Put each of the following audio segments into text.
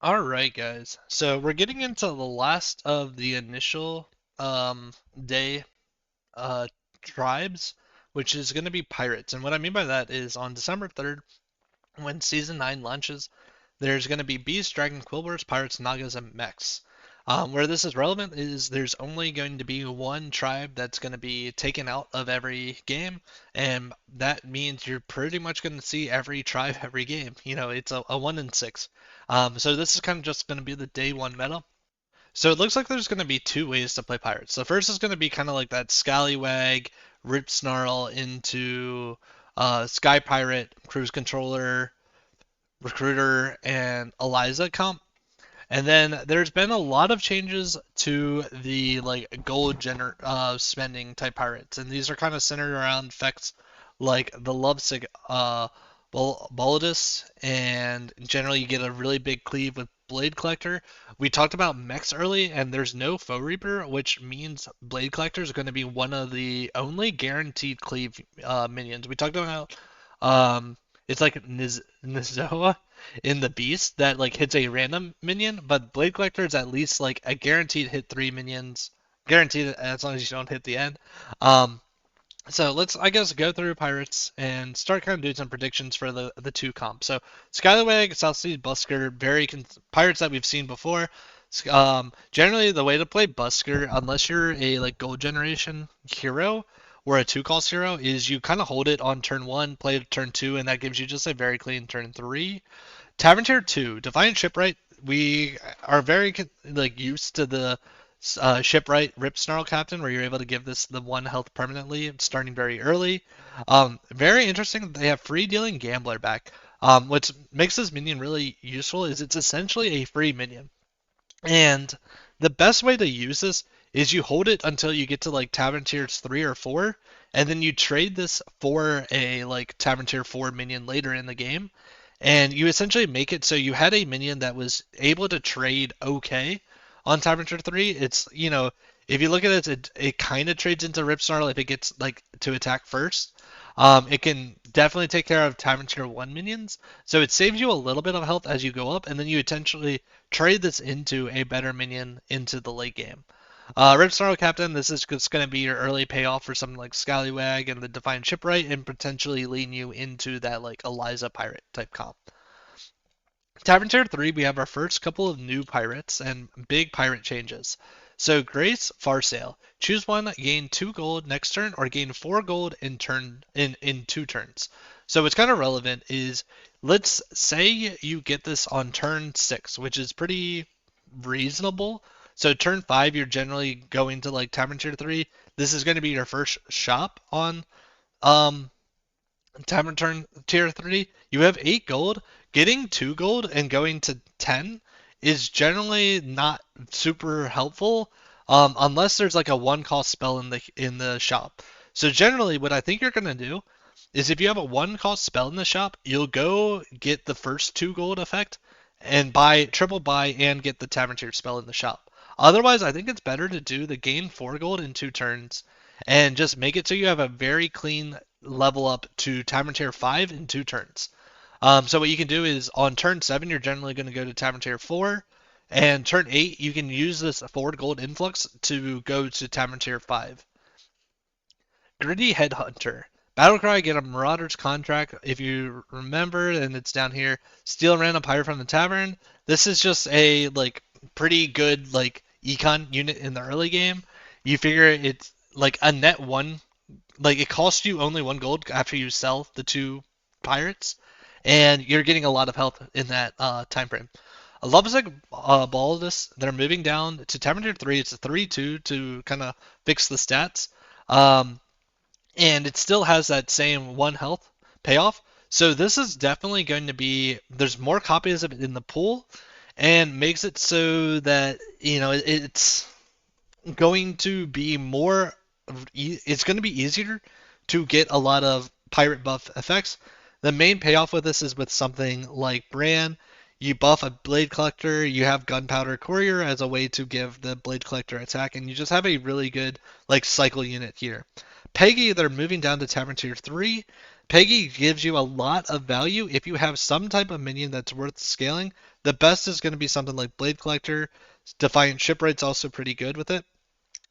Alright, guys. So we're getting into the last of the initial day uh, tribes, which is going to be pirates. And what I mean by that is on December 3rd, when Season 9 launches, there's going to be beasts, dragon, quillbers, pirates, nagas, and mechs. Where this is relevant is there's only going to be one tribe that's going to be taken out of every game, and that means you're pretty much going to see every tribe every game. It's a 1 in 6. So this is kind of just going to be the day one meta. So it looks like there's going to be two ways to play pirates. The first is going to be kind of like that scallywag, rip snarl into sky pirate, cruise controller, recruiter, and Eliza comp. And then there's been a lot of changes to the like spending type pirates, and these are kind of centered around effects like the Lovesick Balladus, and generally you get a really big cleave with Blade Collector. We talked about mechs early, and there's no Foe Reaper, which means Blade Collector is going to be one of the only guaranteed cleave minions. We talked about it's like Nizoa in the Beast that like hits a random minion, but Blade Collector is at least like a guaranteed hit 3 minions, guaranteed as long as you don't hit the end. Um, so let's, I guess, go through pirates and start kind of doing some predictions for the two comps. So Skywag, South Sea Busker, pirates that we've seen before. Generally, the way to play Busker, unless you're a like gold generation hero or a two cost hero, is you kind of hold it on turn one, play it turn two, and that gives you just a very clean turn three. Tavern Tier 2, Defiant Shipwright. We are very like used to the Shipwright Rip Snarl Captain, where you're able to give this the one health permanently, starting very early. Very interesting. They have free dealing Gambler back. What makes this minion really useful is it's essentially a free minion. And the best way to use this is you hold it until you get to like Tavern Tiers 3 or 4, and then you trade this for a like Tavern Tier 4 minion later in the game. And you essentially make it so you had a minion that was able to trade okay on Tavern Tier 3. If you look at it kind of trades into Rip Snarl if it gets like to attack first. It can definitely take care of Tavern Tier 1 minions, so it saves you a little bit of health as you go up, and then you potentially trade this into a better minion into the late game. Rip Snarl Captain, this is just going to be your early payoff for something like Scallywag and the Defiant Shipwright, and potentially lean you into that like Eliza Pirate type comp. Tavern Tier 3, we have our first couple of new pirates and big pirate changes. So Grace Farsail. Choose one, gain 2 gold next turn, or gain 4 gold in 2 turns. So what's kind of relevant is, let's say you get this on turn 6, which is pretty reasonable. So turn 5, you're generally going to like Tavern Tier 3. This is going to be your first shop on um Tavern turn tier 3, you have 8 gold. Getting 2 gold and going to 10 is generally not super helpful, unless there's like a one cost spell in the shop. So generally, what I think you're gonna do is if you have a one cost spell in the shop, you'll go get the first 2 gold effect and buy triple buy and get the Tavern tier spell in the shop. Otherwise, I think it's better to do the gain 4 gold in 2 turns and just make it so you have a very clean level up to Tavern Tier 5 in 2 turns. So what you can do is on turn 7, you're generally going to go to Tavern Tier 4, and turn 8, you can use this forward gold influx to go to Tavern Tier 5. Gritty Headhunter. Battlecry, get a Marauder's contract. If you remember, and it's down here, steal a random pirate from the tavern. This is just a like pretty good like econ unit in the early game. You figure it's like a net one, like it costs you only 1 gold after you sell the 2 pirates, and you're getting a lot of health in that time frame. A Lobsec Baldus, they're moving down to Tavern Tier 3. It's a 3-2 to kind of fix the stats. Um, and it still has that same 1 health payoff. So this is definitely going to be, there's more copies of it in the pool, and makes it so that, it's going to be more, it's going to be easier to get a lot of pirate buff effects. The main payoff with this is with something like Bran. You buff a Blade Collector, you have Gunpowder Courier as a way to give the Blade Collector attack, and you just have a really good like cycle unit here. Peggy, they're moving down to Tavern Tier 3. Peggy gives you a lot of value if you have some type of minion that's worth scaling. The best is going to be something like Blade Collector. Defiant Shipwright's also pretty good with it.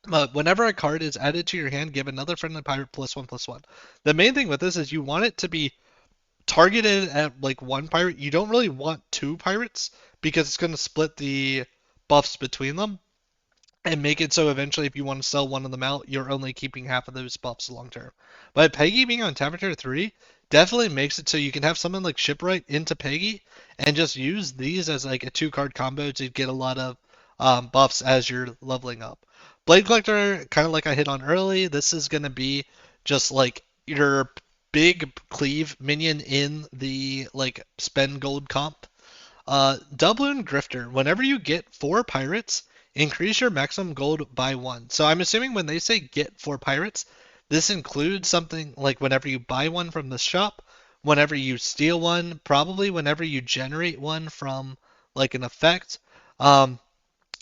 But whenever a card is added to your hand, give another friendly pirate +1/+1. The main thing with this is you want it to be targeted at like one pirate. You don't really want two pirates because it's going to split the buffs between them and make it so eventually if you want to sell one of them out, you're only keeping half of those buffs long term. But Peggy being on Temperature 3 definitely makes it so you can have something like Shipwright into Peggy and just use these as like a two card combo to get a lot of buffs as you're leveling up. Blade Collector, kind of like I hit on early, this is going to be just like your big cleave minion in the like spend gold comp. Doubloon Grifter. Whenever you get 4 pirates, increase your maximum gold by 1. So I'm assuming when they say get 4 pirates, this includes something like whenever you buy one from the shop, whenever you steal one, probably whenever you generate one from like an effect. Um,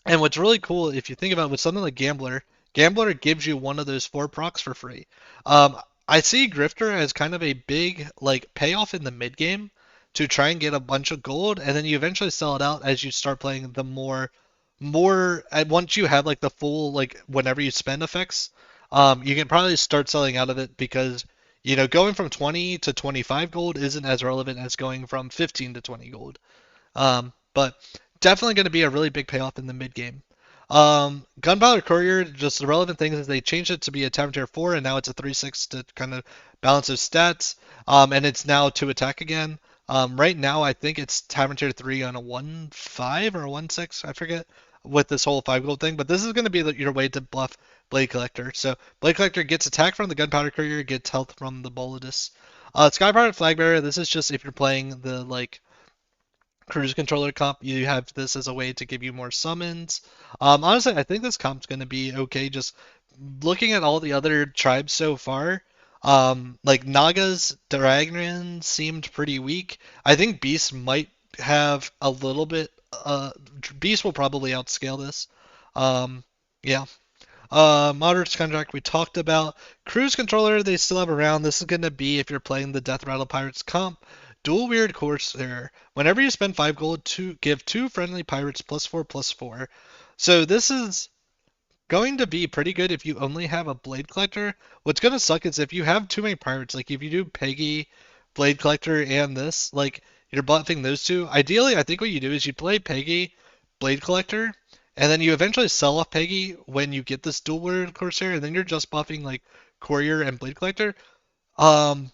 and what's really cool, if you think about it, with something like Gambler, Gambler gives you one of those 4 procs for free. Um, I see Grifter as kind of a big like payoff in the mid game to try and get a bunch of gold, and then you eventually sell it out as you start playing the more and once you have like the full like whenever you spend effects, you can probably start selling out of it because going from 20 to 25 gold isn't as relevant as going from 15 to 20 gold. But definitely going to be a really big payoff in the mid game. Gunpowder Courier, just the relevant thing is they changed it to be a Tavern Tier 4, and now it's a 3/6 to kind of balance those stats. And it's now to attack again. Right now, I think it's Tavern Tier 3 on a 1/5 or a 1/6, I forget, with this whole 5 gold thing. But this is going to be your way to buff Blade Collector. So Blade Collector gets attack from the Gunpowder Courier, gets health from the Bolidus. Sky Pirate Flag Bearer, this is just if you're playing the like cruise controller comp, you have this as a way to give you more summons. Honestly, I think this comp's going to be okay. Just looking at all the other tribes so far, like Naga's Dragon seemed pretty weak. I think Beast might have a little bit. Beast will probably outscale this. Yeah. Moderate's Contract we talked about. Cruise Controller they still have around. This is going to be if you're playing the Death Rattle Pirates comp. Dual Weird Corsair. Whenever you spend 5 gold, to give 2 friendly pirates +4/+4. So this is going to be pretty good if you only have a Blade Collector. What's going to suck is if you have too many pirates, like if you do Peggy, Blade Collector, and this, like you're buffing those two. Ideally, I think what you do is you play Peggy, Blade Collector, and then you eventually sell off Peggy when you get this Dual Word Corsair, and then you're just buffing like Courier and Blade Collector. Um,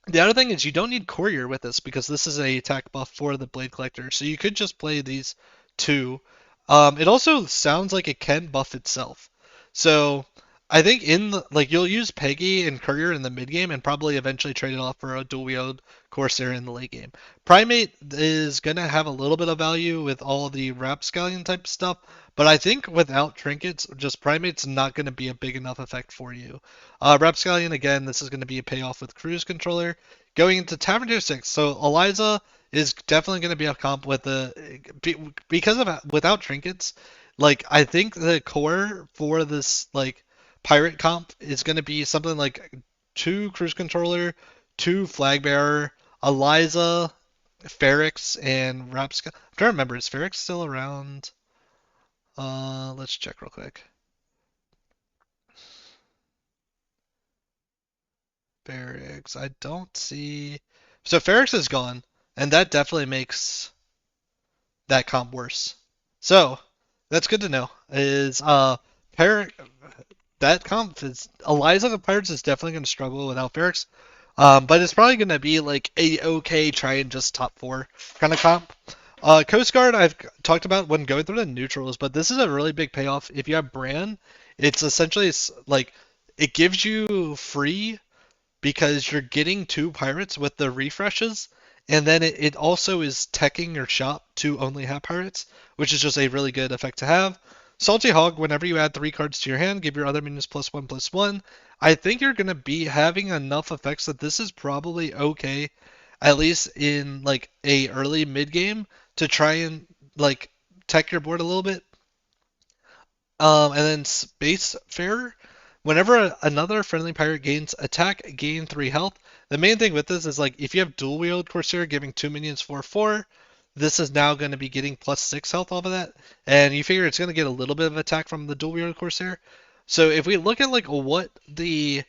the other thing is you don't need Courier with this because this is a attack buff for the Blade Collector, so you could just play these two. It also sounds like it can buff itself. So I think in the like you'll use Peggy and Courier in the mid game and probably eventually trade it off for a dual wield Corsair in the late game. Primate is gonna have a little bit of value with all the Rapscallion type stuff, but I think without trinkets, just Primate's not gonna be a big enough effect for you. Rapscallion again, this is gonna be a payoff with Cruise Controller. Going into Tavern Tier 6, so Eliza is definitely going to be a comp with because of without trinkets. Like I think the core for this like pirate comp is going to be something like 2 cruise controller, 2 flag bearer, Eliza, Ferrix, and Rapska. I'm trying to remember, is Ferrix still around? Let's check real quick. Ferrix, I don't see. So Ferrix is gone, and that definitely makes that comp worse. So that's good to know. Is Par that comp is Eliza the Pirates is definitely going to struggle without Ferrix. But it's probably going to be like a okay try and just top 4 kind of comp. Coast Guard I've talked about when going through the neutrals, but this is a really big payoff. If you have Bran, it's essentially like it gives you free because you're getting 2 pirates with the refreshes, and then it also is teching your shop to only have pirates, which is just a really good effect to have. Salty Hog, whenever you add 3 cards to your hand, give your other minions +1/+1. I think you're going to be having enough effects that this is probably okay, at least in like a early mid game, to try and like tech your board a little bit. And then Spacefarer. Whenever another friendly pirate gains attack, gain 3 health, The main thing with this is like if you have dual wield Corsair giving 2 minions 4/4, this is now going to be getting +6 health off of that, and you figure it's going to get a little bit of attack from the dual wield Corsair. So if we look at like what the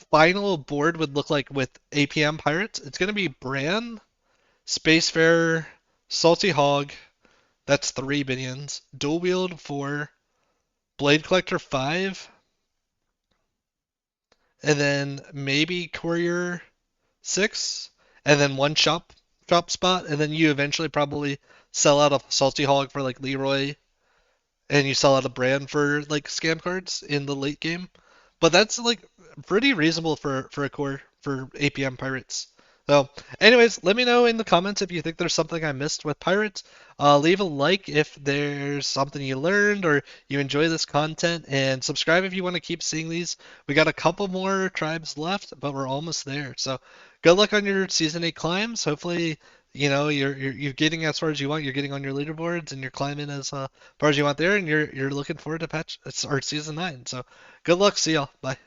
final board would look like with APM Pirates, it's going to be Bran, Spacefarer, Salty Hog, that's 3 minions, Dual Wield 4, Blade Collector 5, and then maybe Courier 6, and then one shop spot, and then you eventually probably sell out a Salty Hog for like Leroy, and you sell out a Bran for like scam cards in the late game. But that's like pretty reasonable for a core for APM Pirates. So, anyways, let me know in the comments if you think there's something I missed with Pirates. Leave a like if there's something you learned or you enjoy this content, and subscribe if you want to keep seeing these. We got a couple more tribes left, but we're almost there. So, good luck on your season 8 climbs. Hopefully, you're getting as far as you want. You're getting on your leaderboards and you're climbing as far as you want there, and you're looking forward to patch or season 9. So, good luck. See y'all. Bye.